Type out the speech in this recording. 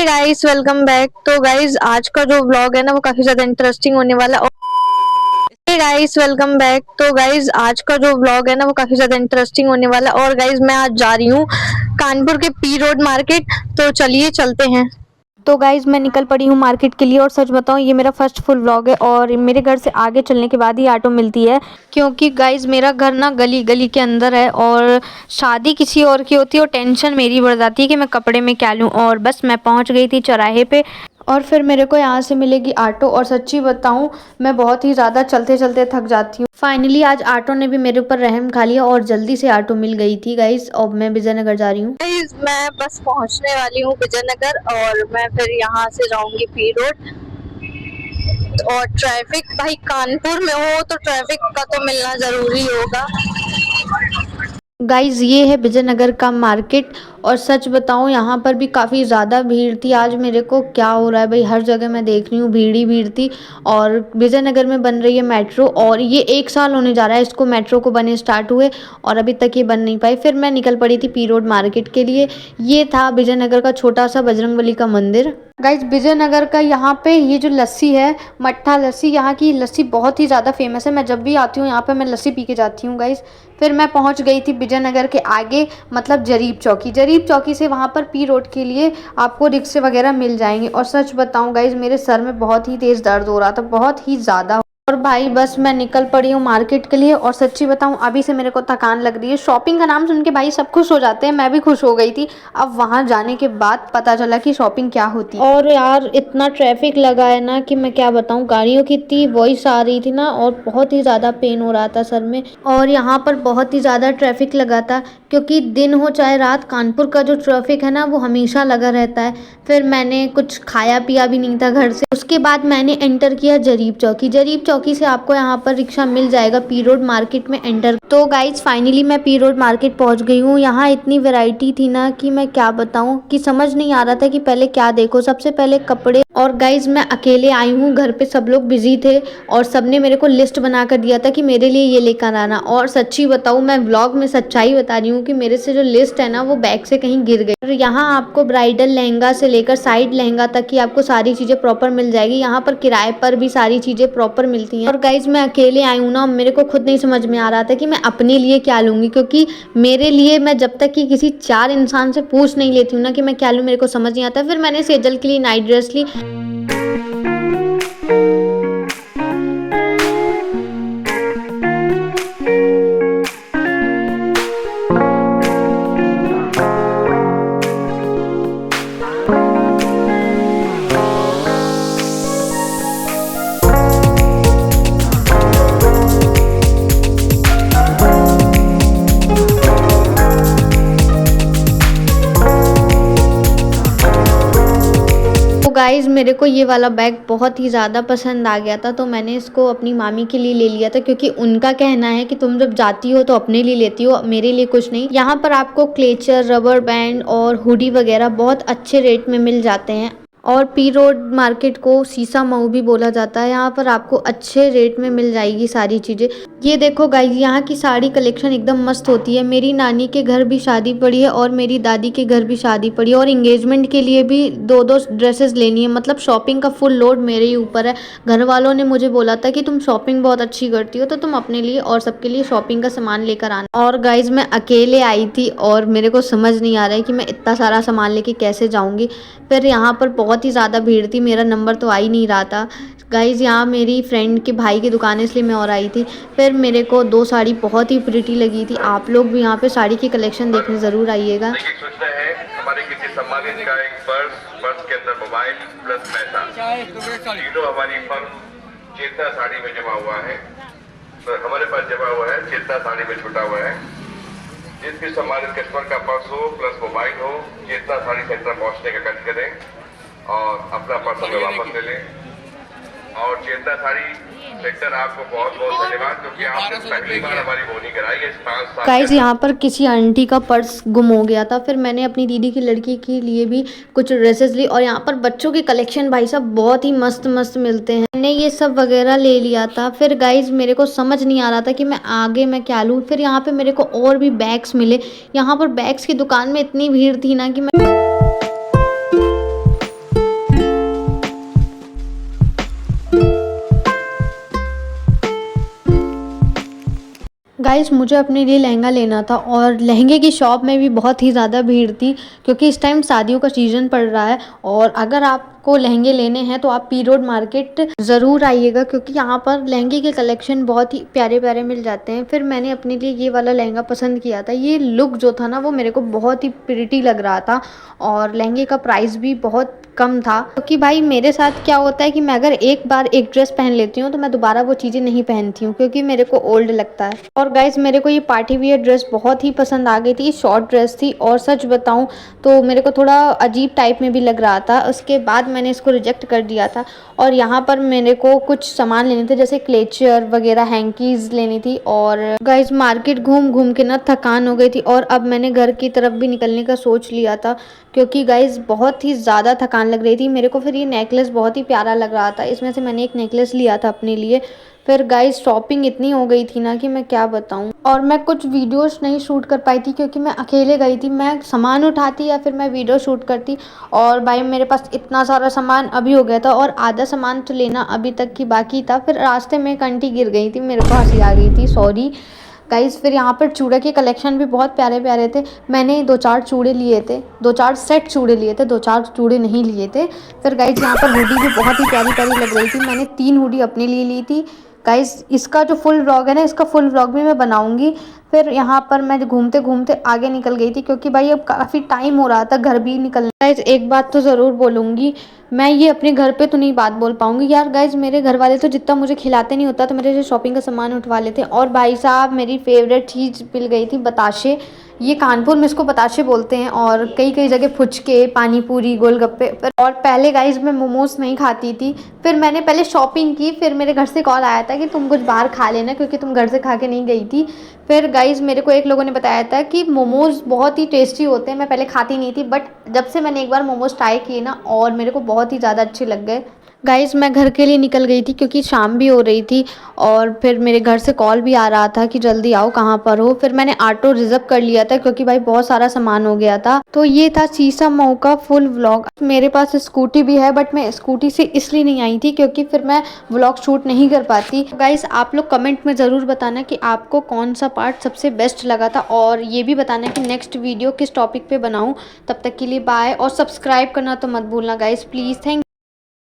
Guys welcome back. तो guys आज का जो व्लॉग है ना वो काफी ज्यादा इंटरेस्टिंग होने वाला है। Hey guys welcome back. तो गाइस आज का जो व्लॉग है ना वो काफी ज्यादा इंटरेस्टिंग होने वाला है। और गाइस मैं आज जा रही हूँ कानपुर के पी रोड मार्केट। तो चलिए चलते हैं। तो गाइज मैं निकल पड़ी हूँ मार्केट के लिए। और सच बताऊँ ये मेरा फर्स्ट फुल व्लॉग है और मेरे घर से आगे चलने के बाद ही ऑटो मिलती है, क्योंकि गाइज मेरा घर ना गली गली के अंदर है और शादी किसी और की होती है और टेंशन मेरी बढ़ जाती है कि मैं कपड़े में क्या लूँ। और बस मैं पहुँच गई थी चौराहे पे और फिर मेरे को यहाँ से मिलेगी ऑटो। और सच्ची बताऊँ मैं बहुत ही ज़्यादा चलते चलते थक जाती हूँ। फाइनली आज ऑटो ने भी मेरे ऊपर रहम खा लिया और जल्दी से ऑटो मिल गई थी गाइज। अब मैं विजयनगर जा रही हूँ। मैं बस पहुँचने वाली हूँ विजयनगर और मैं फिर यहाँ से जाऊँगी पी रोड। और ट्रैफिक भाई कानपुर में हो तो ट्रैफिक का तो मिलना ज़रूरी होगा। गाइज ये है विजयनगर का मार्केट और सच बताऊं यहाँ पर भी काफ़ी ज़्यादा भीड़ थी। आज मेरे को क्या हो रहा है भाई, हर जगह मैं देख रही हूँ भीड़ ही भीड़ थी। और विजयनगर में बन रही है मेट्रो और ये 1 साल होने जा रहा है इसको मेट्रो को बने स्टार्ट हुए और अभी तक ये बन नहीं पाई। फिर मैं निकल पड़ी थी पी रोड मार्केट के लिए। ये था विजयनगर का छोटा सा बजरंगबली का मंदिर। गाइज विजयनगर का यहाँ पे ये जो लस्सी है मट्ठा लस्सी, यहाँ की लस्सी बहुत ही ज़्यादा फेमस है। मैं जब भी आती हूँ यहाँ पे मैं लस्सी पी के जाती हूँ गाइज। फिर मैं पहुँच गई थी विजयनगर के आगे मतलब जरीब चौकी। जरीब चौकी से वहाँ पर पी रोड के लिए आपको रिक्शे वगैरह मिल जाएंगे। और सच बताऊँ गाइज मेरे सर में बहुत ही तेज़ दर्द हो रहा था, बहुत ही ज़्यादा। और भाई बस मैं निकल पड़ी हूँ मार्केट के लिए और सच्ची बताऊँ अभी से मेरे को थकान लग रही है। शॉपिंग का नाम सुन के भाई सब खुश हो जाते हैं, मैं भी खुश हो गई थी। अब वहाँ जाने के बाद पता चला कि शॉपिंग क्या होती है। और यार इतना ट्रैफिक लगा है ना कि मैं क्या बताऊँ, गाड़ियों की इतनी वॉइस आ रही थी ना और बहुत ही ज़्यादा पेन हो रहा था सर में। और यहाँ पर बहुत ही ज़्यादा ट्रैफिक लगा था क्योंकि दिन हो चाहे रात कानपुर का जो ट्रैफिक है ना वो हमेशा लगा रहता है। फिर मैंने कुछ खाया पिया भी नहीं था घर से। उसके बाद मैंने एंटर किया जरीब चौकी। जरीब चौकी से आपको यहाँ पर रिक्शा मिल जाएगा पी रोड मार्केट में एंटर। तो गाइज फाइनली मैं पी रोड मार्केट पहुँच गई हूँ। यहाँ इतनी वैरायटी थी ना कि मैं क्या बताऊँ कि समझ नहीं आ रहा था कि पहले क्या देखो। सबसे पहले कपड़े। और गाइज मैं अकेले आई हूँ, घर पे सब लोग बिजी थे और सबने मेरे को लिस्ट बना कर दिया था कि मेरे लिए ये लेकर आना। और सच्ची बताऊँ मैं व्लॉग में सच्चाई बता रही हूँ कि मेरे से जो लिस्ट है ना वो बैग से कहीं गिर गई। और यहाँ आपको ब्राइडल लहंगा से लेकर साइड लहंगा तक की आपको सारी चीज़ें प्रॉपर मिल जाएगी। यहाँ पर किराए पर भी सारी चीज़ें प्रॉपर मिलती हैं। और गाइज मैं अकेले आई हूँ ना, मेरे को खुद नहीं समझ में आ रहा था कि मैं अपने लिए क्या लूँगी, क्योंकि मेरे लिए मैं जब तक कि किसी 4 इंसान से पूछ नहीं लेती हूँ ना कि मैं क्या लूँ मेरे को समझ नहीं आता। फिर मैंने सेजल के लिए नाइट ड्रेस ली। गाइज़ मेरे को ये वाला बैग बहुत ही ज़्यादा पसंद आ गया था तो मैंने इसको अपनी मामी के लिए ले लिया था, क्योंकि उनका कहना है कि तुम जब जाती हो तो अपने लिए लेती हो, मेरे लिए कुछ नहीं। यहाँ पर आपको क्लेचर, रबर बैंड और हुडी वगैरह बहुत अच्छे रेट में मिल जाते हैं। और पी रोड मार्केट को सीसा मऊ भी बोला जाता है। यहाँ पर आपको अच्छे रेट में मिल जाएगी सारी चीज़ें। ये देखो गाइस यहाँ की साड़ी कलेक्शन एकदम मस्त होती है। मेरी नानी के घर भी शादी पड़ी है और मेरी दादी के घर भी शादी पड़ी है और इंगेजमेंट के लिए भी 2-2 ड्रेसेस लेनी है। मतलब शॉपिंग का फुल लोड मेरे ही ऊपर है। घर वालों ने मुझे बोला था कि तुम शॉपिंग बहुत अच्छी करती हो तो तुम अपने लिए और सबके लिए शॉपिंग का सामान लेकर आना। और गाइज मैं अकेले आई थी और मेरे को समझ नहीं आ रहा है कि मैं इतना सारा सामान लेके कैसे जाऊँगी। फिर यहाँ पर बहुत ही ज़्यादा भीड़ थी, मेरा नंबर तो आ ही नहीं रहा था। गाइज़ यहाँ मेरी फ्रेंड के भाई की दुकान है इसलिए मैं और आई थी। फिर मेरे को 2 साड़ी बहुत ही प्रिटी लगी थी। आप लोग भी यहाँ पे साड़ी की कलेक्शन देखने ज़रूर आइएगा। हमारे किसी सम्मानित का एक पर्स के अंदर मोबाइल प्लस पैसा तीनों हमारी फर्म चेतना साड़ी में जमा हुआ है। तो हमारे पास जमा हुआ है, चेतना साड़ी में छुटा हुआ है। जिस भी सम्मानित कस्टमर का पर्स हो प्लस मोबाइल हो, चेतना साड़ी सेंटर पहुंचने का कार्य करें और अपना पर्स हमें वापस ले लें। और चेतना साड़ी सेक्टर आपको बहुत बहुत धन्यवाद, क्योंकि आपने पहली बार हमारी बोनी कराई है 5 साल। गाइस यहाँ पर किसी आंटी का पर्स गुम हो गया था। फिर मैंने अपनी दीदी की लड़की के लिए भी कुछ ड्रेसेस ली और यहाँ पर बच्चों की कलेक्शन भाई साहब बहुत ही मस्त मस्त मिलते हैं। मैंने ये सब वगैरह ले लिया था। फिर गाइस मेरे को समझ नहीं आ रहा था कि मैं आगे मैं क्या लूँ। फिर यहाँ पे मेरे को और भी बैग्स मिले। यहाँ पर बैग्स की दुकान में इतनी भीड़ थी ना कि मैं गाइस मुझे अपने लिए लहंगा लेना था और लहंगे की शॉप में भी बहुत ही ज़्यादा भीड़ थी क्योंकि इस टाइम शादियों का सीज़न पड़ रहा है। और अगर आपको लहंगे लेने हैं तो आप पी रोड मार्केट ज़रूर आइएगा क्योंकि यहाँ पर लहंगे के कलेक्शन बहुत ही प्यारे प्यारे मिल जाते हैं। फिर मैंने अपने लिए ये वाला लहंगा पसंद किया था। ये लुक जो था ना वो मेरे को बहुत ही प्रिटी लग रहा था और लहंगे का प्राइस भी बहुत कम था क्योंकि भाई मेरे साथ क्या होता है कि मैं अगर एक बार एक ड्रेस पहन लेती हूँ तो मैं दोबारा वो चीज़ें नहीं पहनती हूँ क्योंकि मेरे को ओल्ड लगता है। और गाइस मेरे को ये पार्टी वियर ड्रेस बहुत ही पसंद आ गई थी। शॉर्ट ड्रेस थी और सच बताऊँ तो मेरे को थोड़ा अजीब टाइप में भी लग रहा था। उसके बाद मैंने इसको रिजेक्ट कर दिया था और यहाँ पर मेरे को कुछ सामान लेने थे जैसे क्लेचर वगैरह, हैंकीज लेनी थी। और गाइस मार्केट घूम घूम के ना थकान हो गई थी और अब मैंने घर की तरफ भी निकलने का सोच लिया था क्योंकि गाइस बहुत ही ज़्यादा थकान लग रही थी मेरे को। फिर ये नेकलेस बहुत ही प्यारा लग रहा था, इसमें से मैंने एक नेकलेस लिया था अपने लिए। फिर गाइस शॉपिंग इतनी हो गई थी ना कि मैं क्या बताऊं। और मैं कुछ वीडियोस नहीं शूट कर पाई थी क्योंकि मैं अकेले गई थी। मैं सामान उठाती या फिर मैं वीडियो शूट करती और भाई मेरे पास इतना सारा सामान अभी हो गया था और आधा सामान तो लेना अभी तक की बाकी था। फिर रास्ते में एक आंटी गिर गई थी, मेरे को हंसी आ गई थी, सॉरी गाइस। फिर यहाँ पर चूड़े के कलेक्शन भी बहुत प्यारे प्यारे थे। मैंने 2-4 चूड़े लिए थे, 2-4 सेट चूड़े लिए थे, 2-4 चूड़े नहीं लिए थे। फिर गाइस यहाँ पर हुडी भी बहुत ही प्यारी प्यारी लग रही थी। मैंने 3 हुडी अपने लिए ली थी। गाइस इसका जो फुल व्लॉग है ना, इसका फुल व्लॉग भी मैं बनाऊंगी। फिर यहाँ पर मैं घूमते घूमते आगे निकल गई थी क्योंकि भाई अब काफ़ी टाइम हो रहा था घर भी निकलना। गाइस एक बात तो ज़रूर बोलूँगी, मैं ये अपने घर पे तो नहीं बात बोल पाऊंगी यार। गाइज मेरे घर वाले तो जितना मुझे खिलाते नहीं होता तो मेरे से शॉपिंग का सामान उठवा लेते हैं। और भाई साहब मेरी फेवरेट चीज़ मिल गई थी, बताशे। ये कानपुर में इसको बताशे बोलते हैं और कई कई जगह फुचके, पानी पूरी, गोलगप्पे। और पहले गाइज मैं मोमोज नहीं खाती थी। फिर मैंने पहले शॉपिंग की, फिर मेरे घर से कॉल आया था कि तुम कुछ बाहर खा लेना क्योंकि तुम घर से खा के नहीं गई थी। फिर गाइज मेरे को एक लोगों ने बताया था कि मोमोज़ बहुत ही टेस्टी होते हैं। मैं पहले खाती नहीं थी बट जब से मैंने एक बार मोमोज़ ट्राई किए ना और मेरे को बहुत ही ज़्यादा अच्छे लग गए। गाइस मैं घर के लिए निकल गई थी क्योंकि शाम भी हो रही थी और फिर मेरे घर से कॉल भी आ रहा था कि जल्दी आओ, कहाँ पर हो। फिर मैंने ऑटो रिजर्व कर लिया था क्योंकि भाई बहुत सारा सामान हो गया था। तो ये था शीशम मऊ का फुल व्लॉग। मेरे पास स्कूटी भी है बट मैं स्कूटी से इसलिए नहीं आई थी क्योंकि फिर मैं व्लॉग शूट नहीं कर पाती। गाइस आप लोग कमेंट में ज़रूर बताना कि आपको कौन सा पार्ट सबसे बेस्ट लगा था और ये भी बताना कि नेक्स्ट वीडियो किस टॉपिक पे बनाऊँ। तब तक के लिए बाय और सब्सक्राइब करना तो मत भूलना गाइस, प्लीज़। थैंक